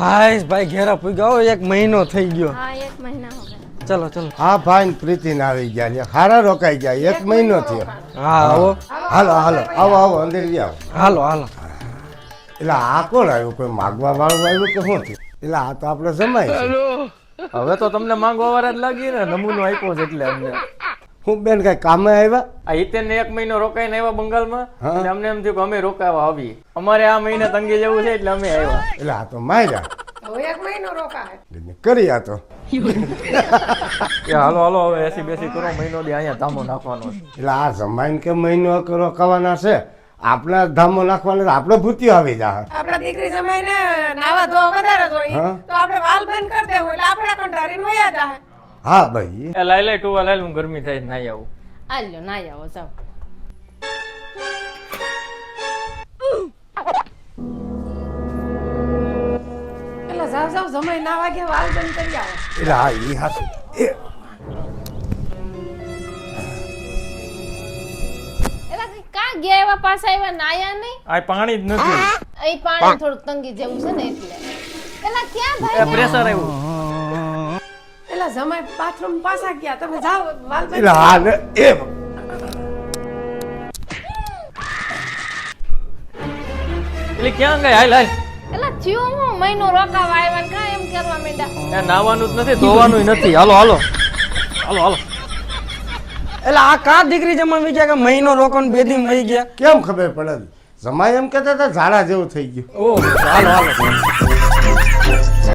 હાય ભાઈ ઘેરા પૂગ્યા એક મહિનો થઈ ગયો. हाँ 1 महीना हो गया. ચલો ચલો. હા ભાઈ ને પ્રીતિને આવી ગયા છે. હારા રોકાઈ ગયા 1 મહિનો થયો. હા આવો. હાલો હાલો આવો આવો અંદર બી આવો. હાલો હાલો. એટલે આ કોણ આવ્યું? કોઈ માગવા વાળું આવ્યું કે શું થયું? એટલે આ તો આપણે જમાય છે. હવે તો તમને માંગવા વાળા જ લાગી ને, નમૂનો આપ્યો છે એટલે અમને. હું બેન કઈ કામે આવ્યા? આ હિતેનને 1 મહિનો રોકાઈને આવ્યા બંગાળમાં, હા. એટલે અમને એમ થયું કે અમે રોકાવા આવીએ. અમારે આ મહિને તંગી જવું છે એટલે અમે આવ્યા. એટલે આ તો માર્યા હવે 1 महीनो रोका है. કરી આ તો. કે હાલો હાલો હવે એસી બેસી કરો, મહિનો દી અહીંયા ધામો નાખવાનો છે. એટલે આ જમાઈને કે મહિનો રોકાવાના છે, આપણા ધામો નાખવાના તો આપણે ભૂતિયો આવી જાય. આપણા દીકરી જમાઈને નાવા ધોવા વધારે જોઈએ હા. તો આપણે વાલ બંધ કરી દેવું એટલે આપણે કંટાળીને વયા જાય. હા ભાઈ એ લાઈ લાઈ ટુવા લાઈ, હું ગરમી થાય નાઈ આવું. આલ્યો ના આવો જાવ. એટલે જાવ જાવ જમાઈ ના વાગે વાલ બંધ કરી આવો. એટલે હા એ હાથું એલા કા ગયા એવા પાછા આવ્યા નાયા નહીં? આ પાણી જ નથી. અહીં પાણી થોડુંક તંગી જેવું છે ને એટલે. એલા ક્યાં એ ભાઈ? પ્રેશર આવ્યું. એટલે જમાઈ બાથરૂમ પાછા ગયા તમે જાવ વાલ બંધ. એટલે હા ને એ એટલે ક્યાં ગઈ? હાલ હાલ. એલા થયું હું મહિનો રોકાવા આવ્યા ને કા એમ કરવા માંડ્યા? એ નાવાનું જ નથી, ધોવાનું નથી. હાલો હાલો હાલો હાલો. એટલે આ કા દીકરી જમાવી ગયા કે મહિનો રોકો ને 2 દિન વહી ગયા. કેમ ખબર પડે? જમાઈ એમ કહેતા હતા ઝાડા જેવું થઈ ગયું. ઓહ હાલો હાલો.